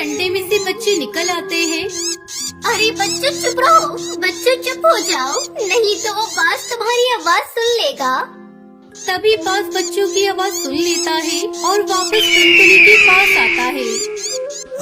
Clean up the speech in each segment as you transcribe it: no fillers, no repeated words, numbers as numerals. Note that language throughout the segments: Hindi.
अंडे में से बच्चे निकल आते हैं। अरे बच्चों चुप रहो, बच्चों चुप हो जाओ, नहीं तो वो बाज तुम्हारी आवाज सुन लेगा। तभी बाज बच्चों की आवाज सुन लेता है और वापस टुनटुनी के पास आता है।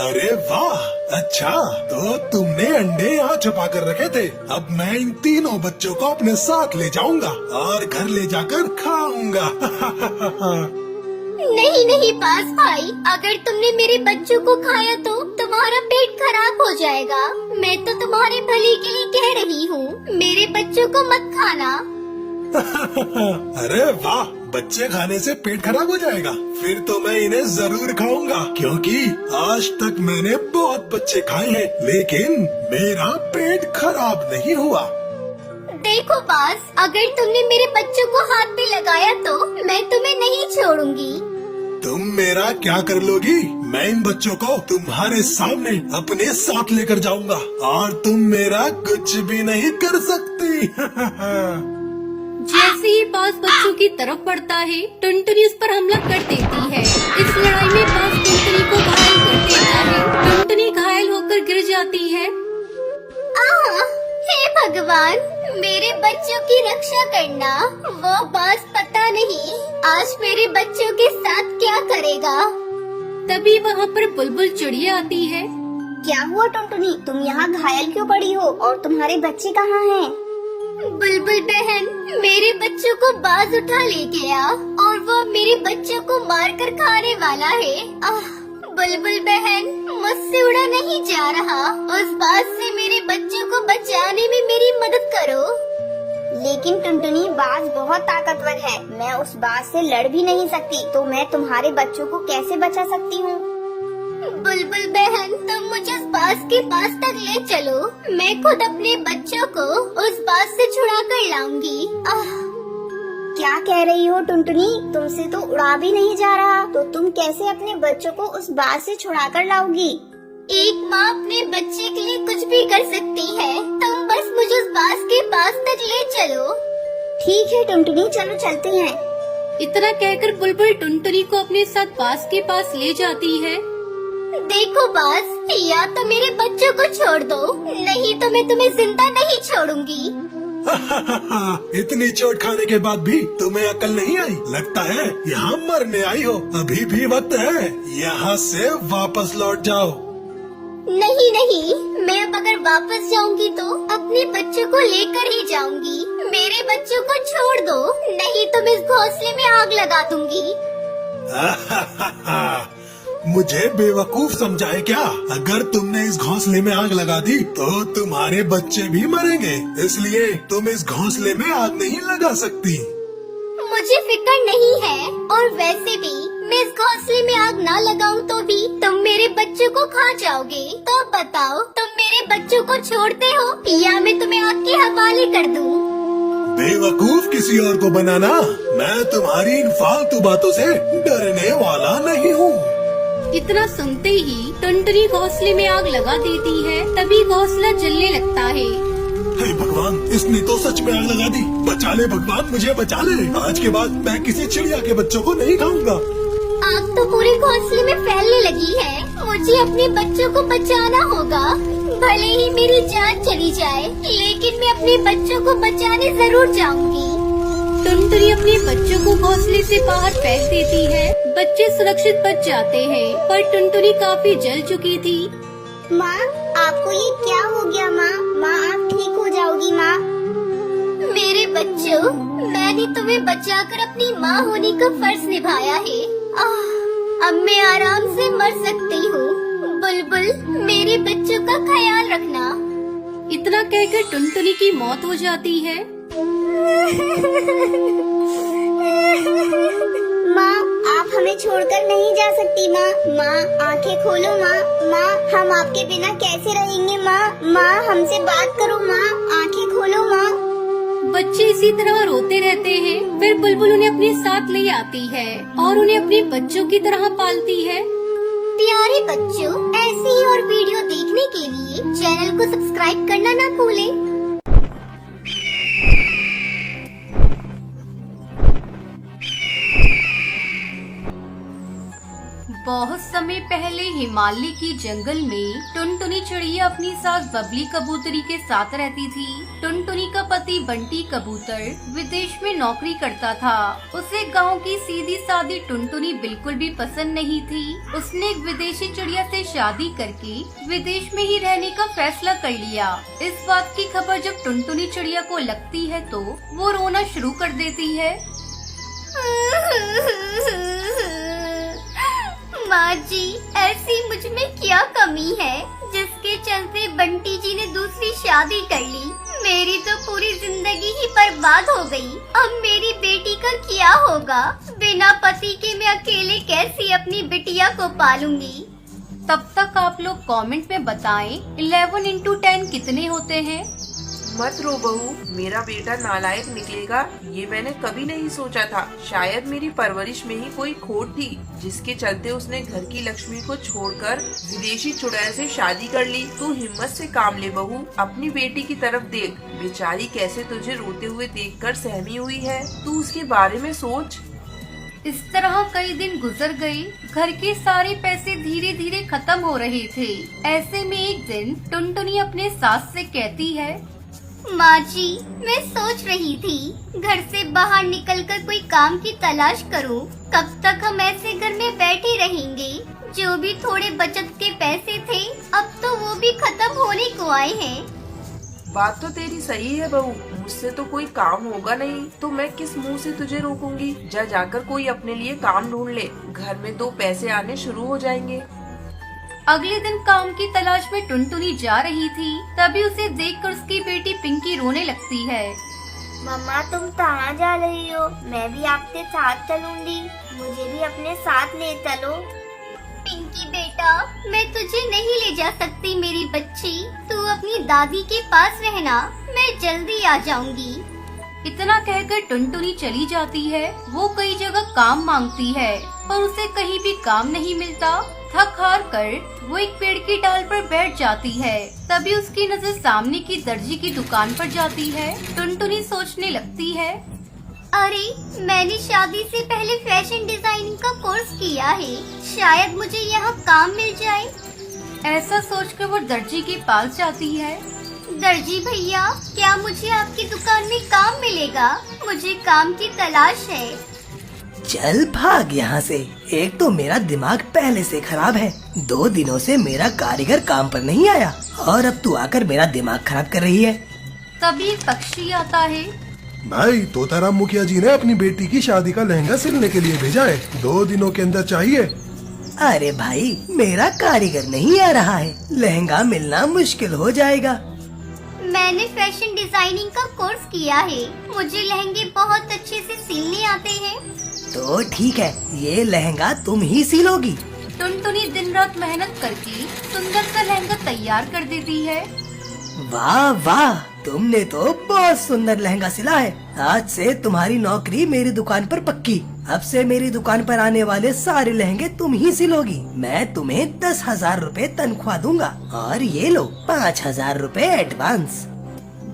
अरे वाह, अच्छा तो तुमने अंडे यहाँ छुपा कर रखे थे। अब मैं इन तीनों बच्चों को अपने साथ ले जाऊंगा और घर ले जाकर खाऊंगा। नहीं नहीं बाज भाई, अगर तुमने मेरे बच्चों को खाया तो तुम्हारा पेट खराब हो जाएगा। मैं तो तुम्हारे भले के लिए कह रही हूँ, मेरे बच्चों को मत खाना। अरे वाह, बच्चे खाने से पेट खराब हो जाएगा? फिर तो मैं इन्हें जरूर खाऊंगा, क्योंकि आज तक मैंने बहुत बच्चे खाए हैं, लेकिन मेरा पेट खराब नहीं हुआ। देखो बाज, अगर तुमने मेरे बच्चों को हाथ पे लगाया तो मैं तुम्हें नहीं छोड़ूंगी। तुम मेरा क्या कर लोगी? मैं इन बच्चों को तुम्हारे सामने अपने साथ लेकर जाऊंगा और तुम मेरा कुछ भी नहीं कर सकती। जैसे ही बाज बच्चों की तरफ बढ़ता है, टुनटुनी उस पर हमला कर देती है। इस लड़ाई में बाज टुनटुनी को घायल कर देता है। टुनटुनी घायल होकर गिर जाती है। हे भगवान, मेरे बच्चों की रक्षा करना। वो बाज पता नहीं आज मेरे बच्चों के साथ क्या करेगा। तभी वहाँ पर बुलबुल चिड़िया आती है। क्या हुआ टुनटुनी, तुम यहाँ घायल क्यों पड़ी हो और तुम्हारे बच्चे कहाँ हैं? बुलबुल बहन, मेरे बच्चों को बाज उठा ले गया और वो मेरे बच्चों को मारकर खाने वाला है। बुलबुल बहन, मुझसे उड़ा नहीं जा रहा। उस बाज से मेरे बच्चों को बचाने में मेरी मदद करो। लेकिन टुनटुनी, बाज बहुत ताकतवर है, मैं उस बाज से लड़ भी नहीं सकती, तो मैं तुम्हारे बच्चों को कैसे बचा सकती हूँ? बुलबुल बहन, तुम मुझे उस बाज के पास तक ले चलो, मैं खुद अपने बच्चों को उस बाज से छुड़ा कर लाऊंगी। क्या कह रही हो टुनटुनी, तुमसे तो उड़ा भी नहीं जा रहा, तो तुम कैसे अपने बच्चों को उस बाज से छुड़ा कर लाओगी? एक माँ अपने बच्चे के लिए कुछ भी कर सकती है, तुम बस मुझे उस बाज के पास तक ले चलो। ठीक है टुनटुनी, चलो चलते हैं। इतना कहकर बुलबुल टुनटुनी को अपने साथ बाज के पास ले जाती है। देखो बाज, या तो मेरे बच्चों को छोड़ दो, नहीं तो मैं तुम्हें जिंदा नहीं छोड़ूंगी। इतनी चोट खाने के बाद भी तुम्हें अकल नहीं आई? लगता है यहाँ मरने आई हो। अभी भी वक्त है, यहाँ से वापस लौट जाओ। नहीं नहीं, मैं अब अगर वापस जाऊंगी तो अपने बच्चों को लेकर ही जाऊंगी। मेरे बच्चों को छोड़ दो, नहीं तो मैं इस घोंसले में आग लगा दूंगी। मुझे बेवकूफ समझा है क्या? अगर तुमने इस घोंसले में आग लगा दी तो तुम्हारे बच्चे भी मरेंगे, इसलिए तुम इस घोंसले में आग नहीं लगा सकती। मुझे फिक्र नहीं है, और वैसे भी मैं इस घोंसले में आग ना लगाऊं तो भी तुम मेरे बच्चों को खा जाओगे। तो बताओ, तुम मेरे बच्चों को छोड़ते हो या मैं तुम्हें आग के हवाले कर दूं? बेवकूफ किसी और को बनाना। मैं तुम्हारी इन फालतू बातों से डरने वाला नहीं हूँ। इतना सुनते ही टुनटुनी घोंसले में आग लगा देती है। तभी घोंसला जलने लगता है। हे भगवान, इसने तो सच में आग लगा दी। बचा ले भगवान, मुझे बचा ले। आज के बाद मैं किसी चिड़िया के बच्चों को नहीं खाऊंगा। आग तो पूरे घोंसले में फैलने लगी है, मुझे अपने बच्चों को बचाना होगा। भले ही मेरी जान चली जाए, लेकिन मैं अपने बच्चों को बचाने जरूर जाऊंगी। टुनटुनी अपने बच्चों को घोंसले से बाहर फेंक देती है। बच्चे सुरक्षित बच जाते हैं, पर टुनटुनी काफी जल चुकी थी। माँ, आपको ये क्या हो गया? माँ, आप ठीक हो जाओगी माँ। मेरे बच्चों, मैंने तुम्हें बचाकर अपनी माँ होने का फर्ज निभाया है। अब मैं आराम से मर सकती हूँ। बुलबुल, मेरे बच्चों का ख्याल रखना। इतना कहकर टुनटुनी की मौत हो जाती है। माँ, आप हमें छोड़कर नहीं जा सकती माँ। माँ, आंखें खोलो माँ। माँ, हम आपके बिना कैसे रहेंगे माँ? हमसे बात करो माँ, आंखें खोलो माँ। बच्चे इसी तरह रोते रहते हैं। फिर बुलबुल उन्हें अपने साथ ले आती है और उन्हें अपने बच्चों की तरह पालती है। प्यारे बच्चों, ऐसी ही और वीडियो देखने के लिए चैनल को सब्सक्राइब करना ना भूलें। बहुत समय पहले हिमालय की जंगल में टुनटुनी चिड़िया अपनी सास बबली कबूतरी के साथ रहती थी। टुनटुनी का पति बंटी कबूतर विदेश में नौकरी करता था। उसे गांव की सीधी सादी टुनटुनी बिल्कुल भी पसंद नहीं थी। उसने एक विदेशी चिड़िया से शादी करके विदेश में ही रहने का फैसला कर लिया। इस बात की खबर जब टुनटुनी चिड़िया को लगती है तो वो रोना शुरू कर देती है। माँ जी, ऐसी मुझ में क्या कमी है जिसके चलते बंटी जी ने दूसरी शादी कर ली। मेरी तो पूरी जिंदगी ही बर्बाद हो गई। अब मेरी बेटी का क्या होगा? बिना पति के मैं अकेले कैसे अपनी बिटिया को पालूंगी? तब तक आप लोग कमेंट में बताएं 11 into 10 कितने होते हैं। मत रो बहू, मेरा बेटा नालायक निकलेगा ये मैंने कभी नहीं सोचा था। शायद मेरी परवरिश में ही कोई खोट थी जिसके चलते उसने घर की लक्ष्मी को छोड़कर विदेशी चुड़ैल से शादी कर ली। तू हिम्मत से काम ले बहू, अपनी बेटी की तरफ देख। बेचारी कैसे तुझे रोते हुए देखकर सहमी हुई है। तू उसके बारे में सोच। इस तरह कई दिन गुजर गए। घर के सारे पैसे धीरे धीरे खत्म हो रहे थे। ऐसे में एक दिन टुनटुनी अपने सास से कहती है, माँ जी, मैं सोच रही थी घर से बाहर निकलकर कोई काम की तलाश करूं। कब तक हम ऐसे घर में बैठे रहेंगे? जो भी थोड़े बचत के पैसे थे अब तो वो भी खत्म होने को आए हैं। बात तो तेरी सही है बहू, मुझसे तो कोई काम होगा नहीं तो मैं किस मुंह से तुझे रोकूंगी। जा जाकर कोई अपने लिए काम ढूंढ ले, घर में 2 पैसे आने शुरू हो जाएंगे। अगले दिन काम की तलाश में टुनटुनी जा रही थी। तभी उसे देखकर उसकी बेटी पिंकी रोने लगती है। मम्मा, तुम कहाँ जा रही हो? मैं भी आपके साथ चलूंगी। मुझे भी अपने साथ ले चलो। पिंकी बेटा, मैं तुझे नहीं ले जा सकती मेरी बच्ची। तू अपनी दादी के पास रहना, मैं जल्दी आ जाऊंगी। इतना कहकर टुनटुनी चली जाती है। वो कई जगह काम मांगती है पर उसे कहीं भी काम नहीं मिलता। थक हार कर वो एक पेड़ की डाल पर बैठ जाती है। तभी उसकी नजर सामने की दर्जी की दुकान पर जाती है। टुनटुनी सोचने लगती है, अरे, मैंने शादी से पहले फैशन डिजाइनिंग का कोर्स किया है। शायद मुझे यहाँ काम मिल जाए। ऐसा सोचकर वो दर्जी के पास जाती है। दर्जी भैया, क्या मुझे आपकी दुकान में काम मिलेगा? मुझे काम की तलाश है। चल भाग यहाँ से। एक तो मेरा दिमाग पहले से खराब है। 2 दिनों से मेरा कारीगर काम पर नहीं आया और अब तू आकर मेरा दिमाग खराब कर रही है। तभी एक पक्षी आता है। भाई, तोताराम मुखिया जी ने अपनी बेटी की शादी का लहंगा सिलने के लिए भेजा है। 2 दिनों के अंदर चाहिए। अरे भाई, मेरा कारीगर नहीं आ रहा है, लहंगा मिलना मुश्किल हो जाएगा। मैंने फैशन डिजाइनिंग का कोर्स किया है। मुझे लहंगे बहुत अच्छे से सिलने आते हैं। तो ठीक है, ये लहंगा तुम ही सिलोगी। टुनटुनी दिन रात मेहनत करके सुंदर सा लहंगा तैयार कर देती है। वाह वाह, तुमने तो बहुत सुंदर लहंगा सिला है। आज से तुम्हारी नौकरी मेरी दुकान पर पक्की। अब से मेरी दुकान पर आने वाले सारे लहंगे तुम ही सिलोगी। मैं तुम्हें 10,000 रुपए तनख्वाह दूंगा और ये लो 5,000 रुपए एडवांस।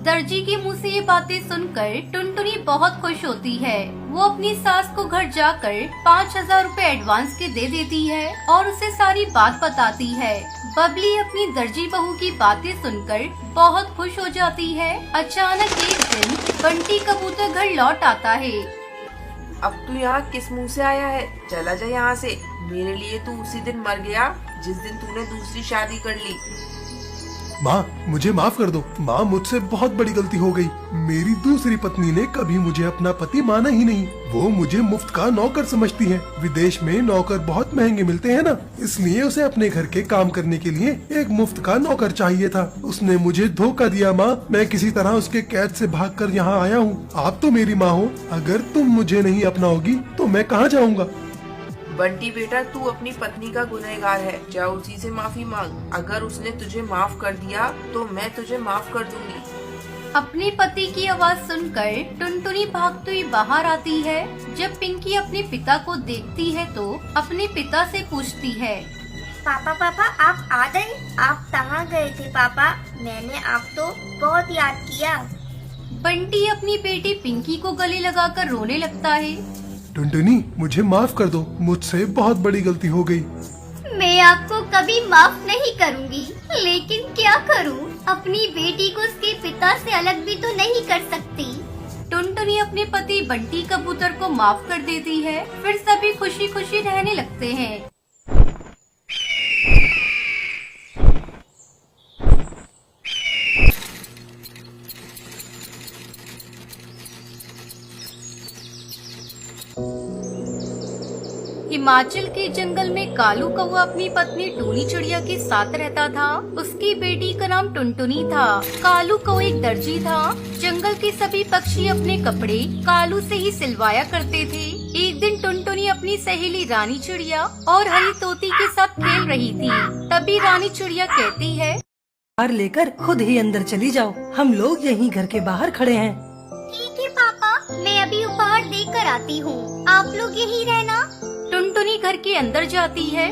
दर्जी के मुंह से ये बातें सुनकर टुनटुनी बहुत खुश होती है। वो अपनी सास को घर जाकर 5,000 रुपए एडवांस के दे देती है और उसे सारी बात बताती है। बबली अपनी दर्जी बहू की बातें सुनकर बहुत खुश हो जाती है। अचानक एक दिन बंटी कबूतर घर लौट आता है। अब तू यहाँ किस मुंह से आया है? चला जा यहाँ से। मेरे लिए तू उसी दिन मर गया जिस दिन तूने दूसरी शादी कर ली। माँ, मुझे माफ कर दो। माँ, मुझसे बहुत बड़ी गलती हो गई। मेरी दूसरी पत्नी ने कभी मुझे अपना पति माना ही नहीं। वो मुझे मुफ्त का नौकर समझती है। विदेश में नौकर बहुत महंगे मिलते हैं ना, इसलिए उसे अपने घर के काम करने के लिए एक मुफ्त का नौकर चाहिए था। उसने मुझे धोखा दिया माँ। मैं किसी तरह उसके कैद से भागकर यहाँ आया हूँ। आप तो मेरी माँ हो। अगर तुम मुझे नहीं अपनाओगी तो मैं कहाँ जाऊँगा? बंटी बेटा, तू अपनी पत्नी का गुनहगार है। जा उसी से माफी मांग। अगर उसने तुझे माफ कर दिया तो मैं तुझे माफ कर दूंगी। अपने पति की आवाज सुनकर टुनटुनी भागती हुई बाहर आती है। जब पिंकी अपने पिता को देखती है तो अपने पिता से पूछती है, पापा पापा, आप आ गए? आप कहाँ गए थे पापा? मैंने आपको बहुत याद किया। बंटी अपनी बेटी पिंकी को गले लगाकर रोने लगता है। टुनटुनी मुझे माफ कर दो, मुझसे बहुत बड़ी गलती हो गई। मैं आपको कभी माफ नहीं करूंगी, लेकिन क्या करूं? अपनी बेटी को उसके पिता से अलग भी तो नहीं कर सकती। टुनटुनी अपने पति बंटी कबूतर को माफ कर देती है। फिर सभी खुशी खुशी रहने लगते हैं। हिमाचल के जंगल में कालू कौवा अपनी पत्नी टूनी चिड़िया के साथ रहता था। उसकी बेटी का नाम टुनटुनी था। कालू कौवा एक दर्जी था। जंगल के सभी पक्षी अपने कपड़े कालू से ही सिलवाया करते थे। एक दिन टुनटुनी अपनी सहेली रानी चिड़िया और हरी तोती के साथ खेल रही थी। तभी रानी चिड़िया कहती है, उपहार लेकर खुद ही अंदर चली जाओ, हम लोग यहीं घर के बाहर खड़े हैं। ठीक है पापा, मैं अभी उपहार देकर आती हूँ, आप लोग यहीं रहना। टुनटुनी घर के अंदर जाती है।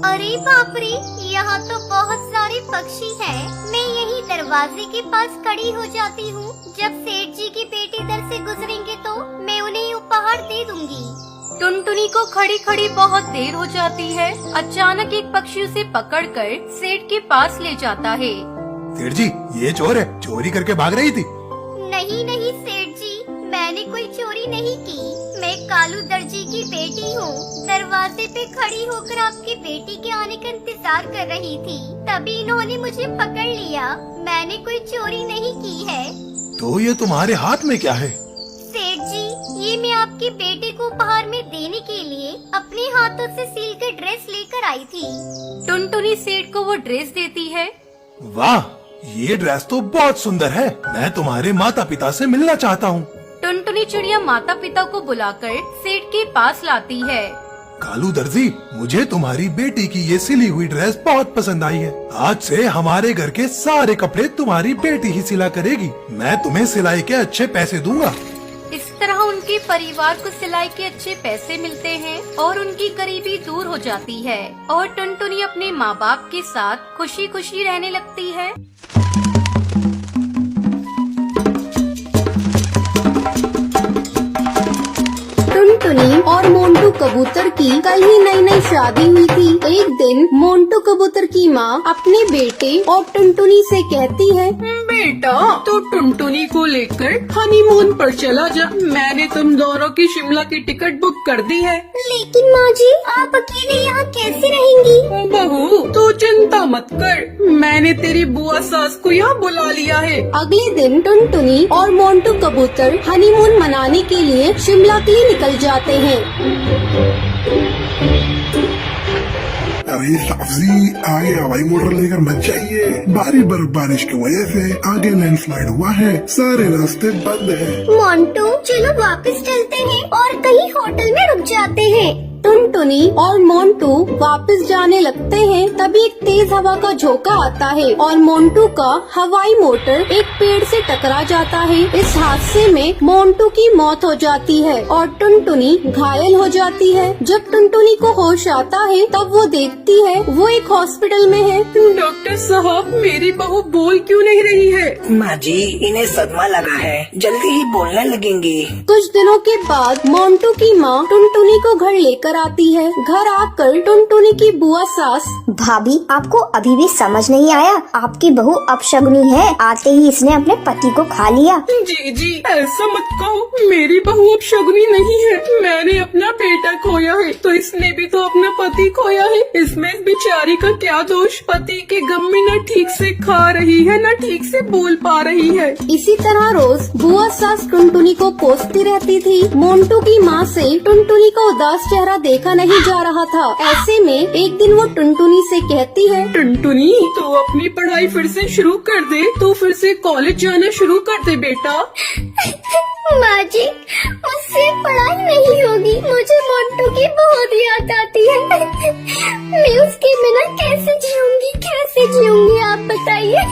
अरे बाप रे, यहाँ तो बहुत सारे पक्षी हैं। मैं यही दरवाजे के पास खड़ी हो जाती हूँ। जब सेठ जी की बेटी इधर से गुजरेंगे तो मैं उन्हें उपहार दे दूंगी। टुनटुनी को खड़ी खड़ी बहुत देर हो जाती है। अचानक एक पक्षी उसे पकड़कर सेठ के पास ले जाता है। सेठ जी, ये चोर है, चोरी करके भाग रही थी। नहीं नहीं सेठ जी, मैंने कोई चोरी नहीं की। मैं कालू दर्जी की बेटी हूँ। दरवाजे पे खड़ी होकर आपकी बेटी के आने का इंतजार कर रही थी, तभी इन्होंने मुझे पकड़ लिया। मैंने कोई चोरी नहीं की है। तो ये तुम्हारे हाथ में क्या है? सेठ जी, ये मैं आपकी बेटे को उपहार में देने के लिए अपने हाथों से सील कर ड्रेस लेकर आई थी। टुनटुनी सेठ को वो ड्रेस देती है। वाह, ये ड्रेस तो बहुत सुंदर है। मैं तुम्हारे माता पिता से मिलना चाहता हूँ। टुनटुनी चिड़िया माता पिता को बुलाकर सेठ के पास लाती है। कालू दर्जी, मुझे तुम्हारी बेटी की ये सिली हुई ड्रेस बहुत पसंद आई है। आज से हमारे घर के सारे कपड़े तुम्हारी बेटी ही सिला करेगी। मैं तुम्हें सिलाई के अच्छे पैसे दूंगा। इस तरह उनके परिवार को सिलाई के अच्छे पैसे मिलते हैं और उनकी गरीबी दूर हो जाती है और टुनटुनी अपने माँ बाप के साथ खुशी खुशी रहने लगती है। टुनटुनी और मोंटू कबूतर की कल ही नई नई शादी हुई थी। एक दिन मोंटू कबूतर की माँ अपने बेटे और टुनटुनी से कहती है, बेटा तो टुनटुनी को लेकर हनीमून पर चला जा। मैंने तुम दोनों की शिमला की टिकट बुक कर दी है। लेकिन माँ जी, आप अकेले यहाँ कैसे रहेंगी? बहू तू चिंता मत कर, मैंने तेरी बुआ सास को यहाँ बुला लिया है। अगले दिन टुनटुनी और मोंटू कबूतर हनीमून मनाने के लिए शिमला के लिए निकल जाते हैं। अरे साफजी, आगे हवाई मोटर लेकर मत जाइए। भारी बर्फबारिश की वजह से आगे लैंडस्लाइड हुआ है, सारे रास्ते बंद हैं। मोंटू, चलो वापस चलते हैं और कहीं होटल में रुक जाते हैं। टुनटुनी और मोंटू वापस जाने लगते हैं। तभी एक तेज हवा का झोंका आता है और मोंटू का हवाई मोटर एक पेड़ से टकरा जाता है। इस हादसे में मोंटू की मौत हो जाती है और टुनटुनी घायल हो जाती है। जब टुनटुनी को होश आता है तब वो देखती है वो एक हॉस्पिटल में है। डॉक्टर साहब, मेरी बहू बोल क्यों नहीं रही है? माँ जी, इन्हें सदमा लगा है, जल्दी ही बोलने लगेंगी। कुछ दिनों के बाद मोंटू की माँ टुनटुनी को घर लेकर आती है। घर आकर टुनटुनी की बुआ सास, भाभी, आपको अभी भी समझ नहीं आया? आपकी बहू अपशगुनी है। आते ही इसने अपने पति को खा लिया। जी जी, ऐसा मत कहो, मेरी बहू अपशगुनी नहीं है। मैंने अपना बेटा खोया है तो इसने भी तो अपना पति खोया है। इसमें इस बेचारी का क्या दोष? पति के गम में न ठीक से खा रही है न ठीक से बोल पा रही है। इसी तरह रोज बुआ सास टुनटुनी को कोसती रहती थी। मोंटू की माँ से टुनटुनी का उदास चेहरा देखा नहीं जा रहा था। ऐसे में एक दिन वो टुनटुनी से कहती है, टुनटुनी तो अपनी पढ़ाई फिर से शुरू कर दे, तो फिर से कॉलेज जाना शुरू कर दे बेटा। माँ जी, मुझसे पढ़ाई नहीं होगी। मुझे मोंटू की बहुत याद आती है। मैं उसके बिना कैसे जीऊंगी आप बताइए।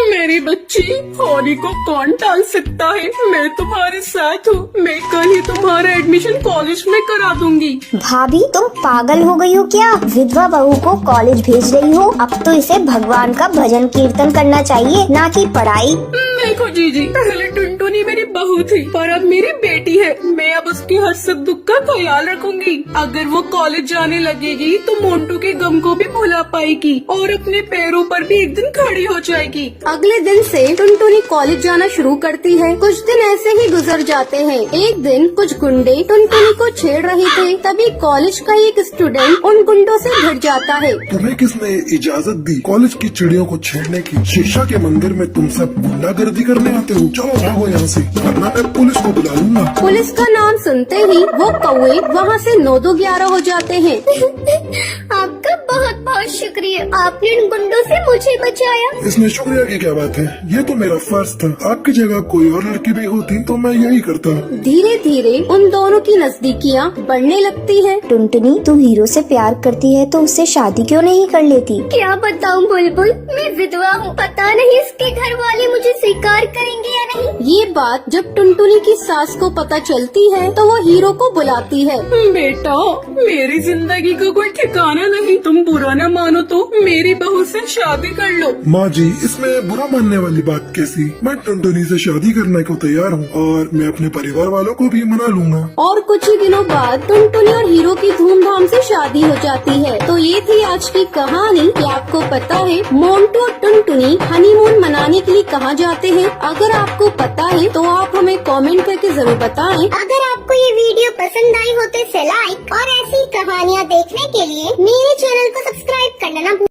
मेरी बच्ची, होली को कौन टाल सकता है? मैं तुम्हारे साथ हूँ। मैं कल ही तुम्हारा एडमिशन कॉलेज में करा दूंगी। भाभी, तुम पागल हो गई हो क्या? विधवा बहू को कॉलेज भेज रही हो? अब तो इसे भगवान का भजन कीर्तन करना चाहिए, ना कि पढ़ाई। देखो जीजी, पहले टुनटुनी मेरी बहू थी पर अब मेरी बेटी है। मैं अब उसके हर सुख दुख का ख्याल रखूंगी। अगर वो कॉलेज जाने लगेगी तो मोंटू के गम को भी भुला पाएगी और अपने पैरों पर भी एक दिन खड़ी हो जाएगी। अगले दिन से टुनटुनी कॉलेज जाना शुरू करती है। कुछ दिन ऐसे ही गुजर जाते हैं। एक दिन कुछ गुंडे टुनटुनी को छेड़ रहे थे, तभी कॉलेज का एक स्टूडेंट उन गुंडों से भिड़ जाता है। तुम्हें किसने इजाजत दी कॉलेज की चिड़ियों को छेड़ने की? शिक्षा के मंदिर में तुम सब गुंडागर्दी करने आते हो? चलो भागो यहाँ से, वरना मैं पुलिस को बुला लूंगा। पुलिस का नाम सुनते ही वो कौवे वहाँ से 9-2-11 हो जाते हैं। आपका बहुत बहुत शुक्रिया, आपने इन गुंडों से मुझे बचाया। इसमें शुक्रिया की क्या बात है, ये तो मेरा फर्ज था। आपकी जगह कोई और लड़की भी होती तो मैं यही करता। धीरे धीरे उन दोनों की नजदीकियाँ बढ़ने लगती है। टुनटुनी, तू हीरो से प्यार करती है तो उससे शादी क्यों नहीं कर लेती? क्या बताऊं बुलबुल, मैं विधवा हूँ। पता नहीं इसके घर वाले मुझे स्वीकार करेंगे या नहीं। ये बात जब टुनटुनी की सास को पता चलती है तो वो हीरो को बुलाती है। बेटा, मेरी जिंदगी का कोई ठिकाना नहीं। तुम बुरा न मानो तो मेरी बहू से शादी कर लो। माँ जी, इसमें बुरा मानने वाली बात कैसी? मैं टुनटुनी से शादी करने को तैयार हूँ और मैं अपने परिवार वालों को भी मना लूंगा। और कुछ ही दिनों बाद टुनटुनी और हीरो की धूमधाम से शादी हो जाती है। तो ये थी आज की कहानी। क्या आपको पता है मोंटू और टुनटुनी हनीमून मनाने के लिए कहाँ जाते हैं? अगर आपको पता है तो आप हमें कमेंट करके जरूर बताएं। अगर आपको ये वीडियो पसंद आई हो तो इसे लाइक और ऐसी कहानियाँ देखने के लिए मेरे चैनल को सब्सक्राइब करना ना